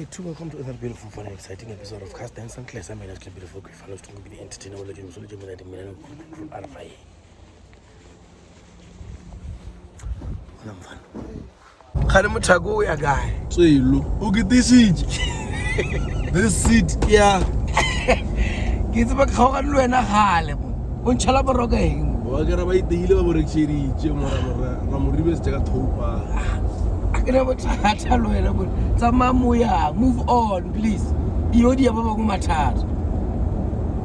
to welcome to another beautiful, fun, and exciting episode of Cast Dance and Class. I'm just beautiful, great fellows to be the entertainer. We'll let you know that I'm guy. So you look. Okay, this seat. This seat. Yeah. Kids about how I'm doing a Harlem. When Chalabaroga. What can I buy the hill of Rexiri? Ramuribes Jagatopa. I can never tell you. Samamuya, move on, please. Yodi above my tart.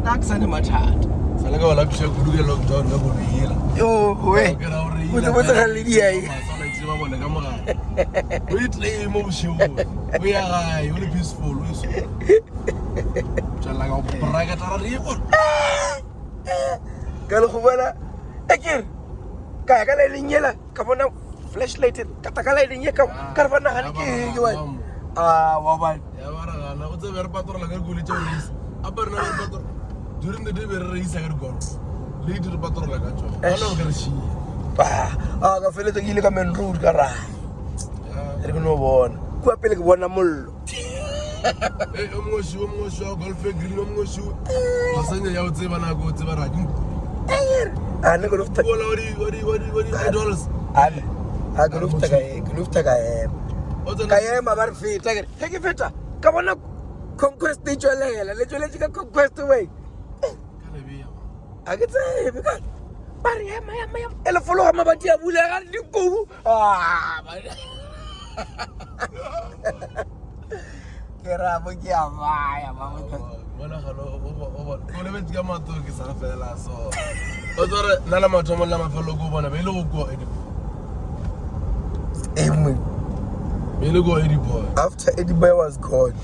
That's an matard. Salaga like to go to long John Double Hill. Oh, wait. What's the hell idea? We play emotion. We are high, only peaceful. Like a bracket. Galahuvana again. Kagala in yellow, Kabana, flashlight, Katakala in Yaka, Carvana, Hanaki. Woman. What's the very pattern like a good choice? Upper number during the day, we raise a god. Lead to the pattern like a job. I don't get a she. Ah, the fellow to Gilligan and Root Gara. There no one. Quapic one a mull. Almost golf, green, almost you. Sunday, I would say when I go to the right. I never looked at $8. I go look at I am about feet. Take it better. Come on up. Conquest the Jola, let you conquest away. I can say, because Mariam, and follow him about your will and you go. Ah, get up again. After Eddie Boy was gone.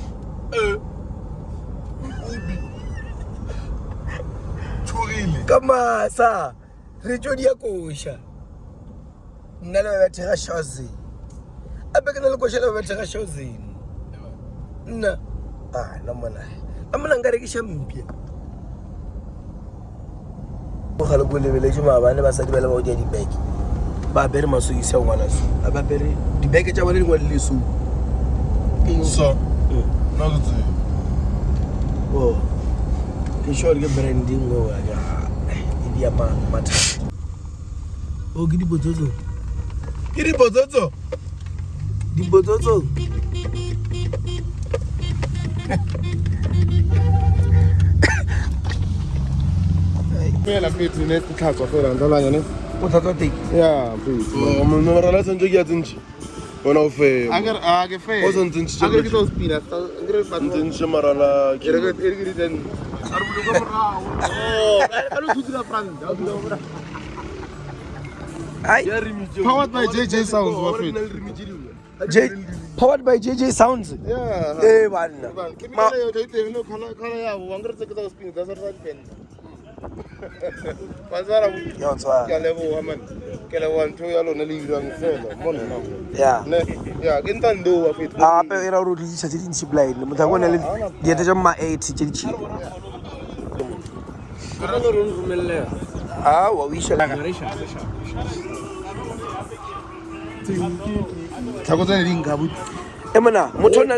Come on, sir. Rejodia Kosha. Never take a shozy. I beg a look at a shozy. No. Ah, no man. I'm not going to get some. Hello, good village. I never said about Eddie Beck. Baberi masu ise wana su. Ababeri the beke cha wali wali su. So. No good to you. Oh. Kisho get branding go aga. Idia mata. Oh gidi bozozo. Gidi bozozo. Di bozozo. Fela fithi nesikhathi wafela ndalanya ne. Uthatha take. Yeah, please. Oh, no relaxa nje kuyatsinji. Wona ufela. Ake fela. Ozontsintshi. Ake kuzospina. Ngire batsintshe marala. Iri then. Arbulo komrawo. Oh, aluthuthila front. Ai. Powered by JJ Sounds wafela. Powered by JJ Sounds. Yeah. Eh bana. Ma yo tayite no khala yabo wangire tsekeza spina dasarisa pen. Bazara ya lebo man ke le one two ya lona le irang fela mona na yeah ne ya ke ntando wa fit pe era ro di tsa di ntsi blind motho go na le diete tsa ma 8 tse di chi kana no rumelle ah wa wisha la Tsago tsa le ngabu e mona motho na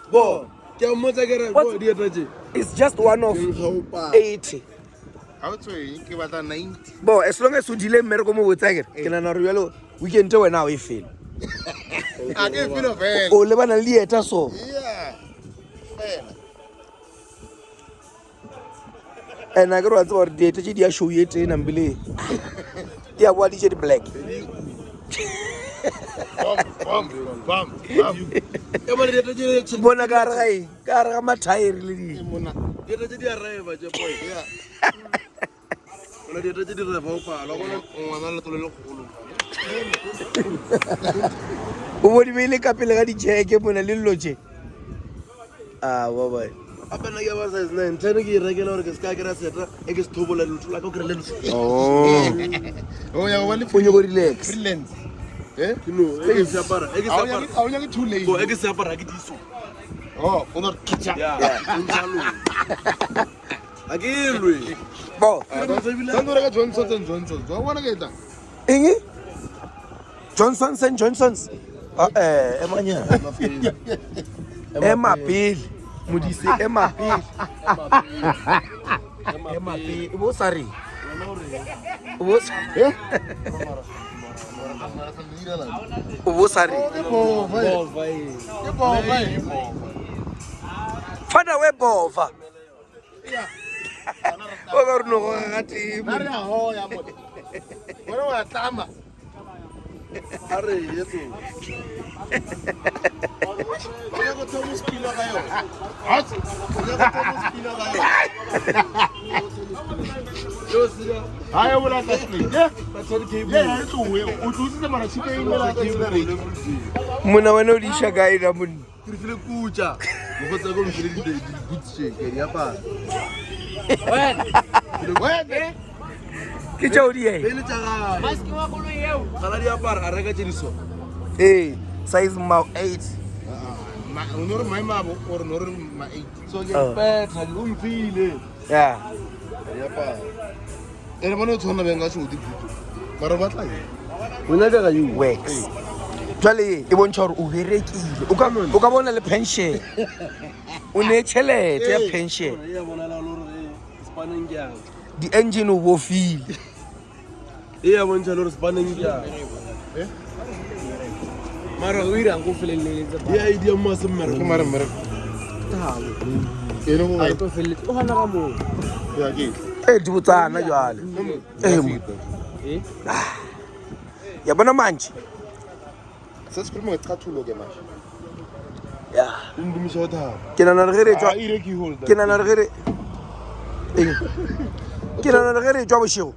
bo ke mo tsa ke re bo diete tse it's just one of 80 ke batla 90 bo as long as you delay mereko mo botsake ke nana re yalo weekend te wena o e fela a ke feel vele o le bana le eta so yeah fela and I go to the date tse di a show yete na mbele di a bua di je black bam e mo le dete tse bona ka re ga mathaere le di mona dete tse di arrive je boy yeah Ona dete tse di re ba o pala bona ngwana le tlo le golo o bodi bele ka pele ga di jeke bona le loje ah wa ba apana ya ba size 9 tene ke rekela hore ke ska ke ra seta e ke sthobola le tlola ka kre le oh ya ba le fonyo go relax freelance no e ke separa a o nya ke too late go e ke separa ke diso oh ona kitcha ya ntsalo akilwe bo Sandora ka Johnson wa bona ke ta ingi Johnsons and Johnsons emanya Emapil. Modise Emapil. Emapil. Ubosari. Ubosari. Fana we bova. Oga no ngati. Nari ahoya mo. Wena wa tama. Are yeso. Ngeke Thomas Pina kayo. Hathi. Ngeke Thomas Pina kayo. Yosira. Hayi wona kasini. Batholi cable. Yeah, uwe. Uthusise mara chipe ingela kasini. Muna wena ulisha gaira mun. Kirifile kucha. Ngokotsa ko mfile di good shake ya pa. Wena. Ke tšaudi ye. Pele tsaga. Maski wa kolo yeo. Sala di apara a reka tšeniso. Size ma 8. Unor mai mabo or nor ma 8. So ke petra di umfile. Yeah. Ya pa. Ere bona tsona benga se udi butu. Mara batla ye. Wena ka you works. Jwale e bontsha hore o berekile. O ka bona le pension. O ne tšhelete ya pension. Ya bona la lore spanning ya. Di engine o bo feel. Ya bontsha lore spanning ya. Mara o ira go felelele tsa. Ya idea mo se mmere ke mara mmere. Tawo. Ene go. Ai to felele. O hana ka mo. Ya ke. Di botsana jwale. Ya bona manje. Se se primo etsathulo ke manje. Ya. Indumisa o thaba. Ke nana re re tswa. Ire ke hold. Ke nana re re. Ke nana re re tswa boshego.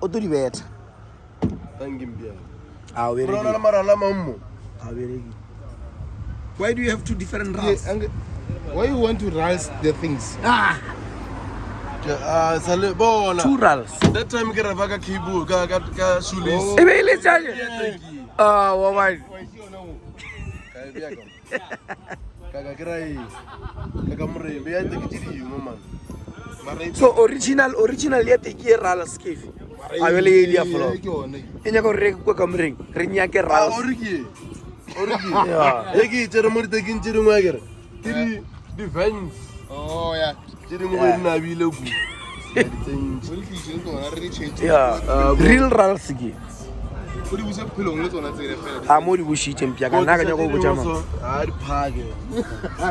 O to di betha. Tangimbia. A we re. Bona mara la mammo. A we re. Why do you have two different routes? Why you want to rise the things? Sale bona. Two routes. That time ke rava ka cable ka shoelace. E be ile tsaje. Wa mai. Ka bia ka. Ka krai. Ka more be ya tekitiri mo man. So original ya teki rala skiff. A be le idea flow. E nya go re kwa kamreng. Re nya ke rala. Oriki. Ya. Eki tsere mo tekin tsiri mo agere. Tiri defense. Oh ya. Tsiri mo na bile ku. Yeah, real rals ke. Go di buse phelong le tsona tsere fela. Mo di bushite mpya ka nna ka nya go botsa ma. Di phage.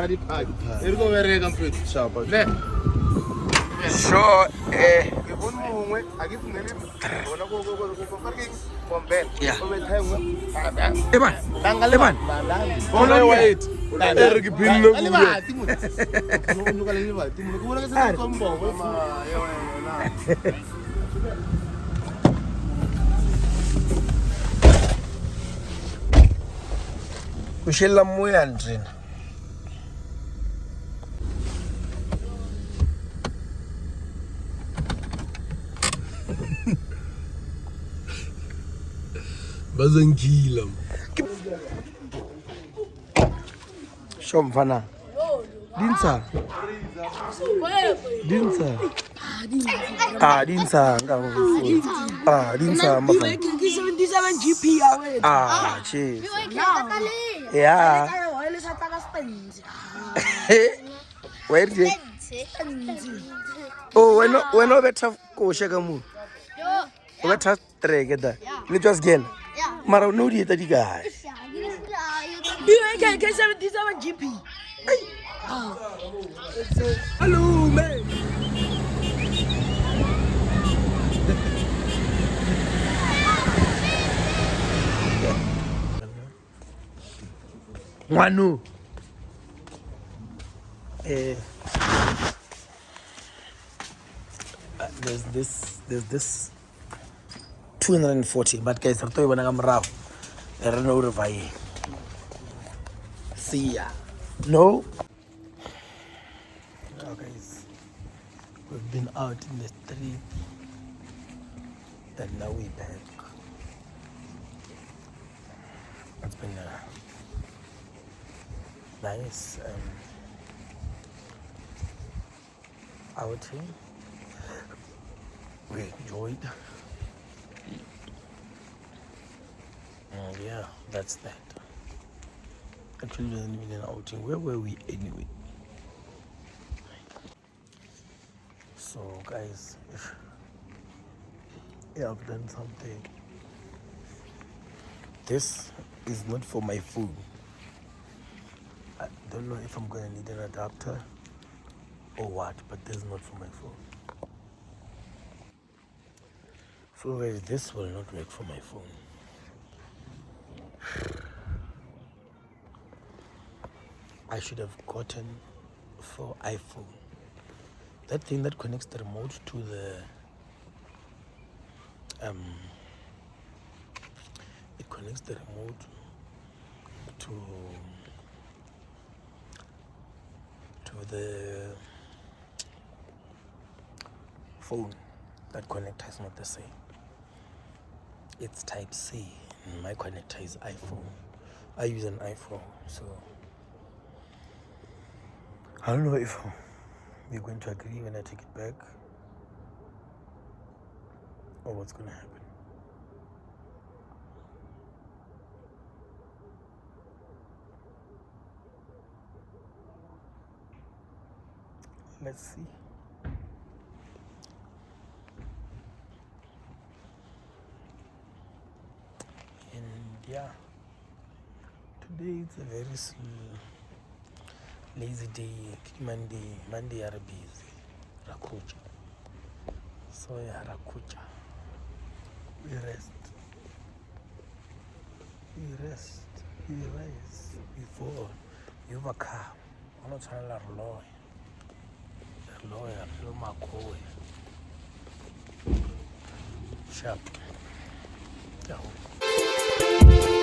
Di phage. E re go bereka mfethu shapa. Le. Sure ke bona mongwe a ke tsenele bona go parking bombe. Yeah. O be thaengwe. Eban. Bona wait. Ere ke pinno go. No ka le ba timo go bona ke se tsombo. Mama yo na. O shella moya ntsena. Bazankila. Shomfana. Dinsa. Dinsa mafana. 77 GP away. Che. Yeah. Where did? Oh, when over tough go shaka mu. Over tough trek da. Ni just gen. Mara no di tadi guy. You ain't get 77 GP. Hello, man. Wanu. There's this 240, but guys, I'm talking about Ramrao. I don't know if I see ya. No. Oh, guys, we've been out in the street, and now we're back. It's been nice outing. We enjoyed. And yeah, that's that. Actually, wasn't even an outing. Where were we anyway? So, guys, I've done something. This is not for my phone. I don't know if I'm gonna need an adapter or what, but this is not for my phone. So guys, this will not work for my phone. I should have gotten for iPhone that thing that connects the remote to the it connects the remote to the phone. That connector is not the same. It's type C and my connector is iPhone. I use an iPhone, so I don't know if we're going to agree when I take it back or what's going to happen. Let's see. And yeah, today it's a very lazy day. Monday are busy. Rakucha. So yeah, Rakucha. We rest. We rise before you overcome. I'm not trying to lawyer. Feel my cool. Sharp. Yeah.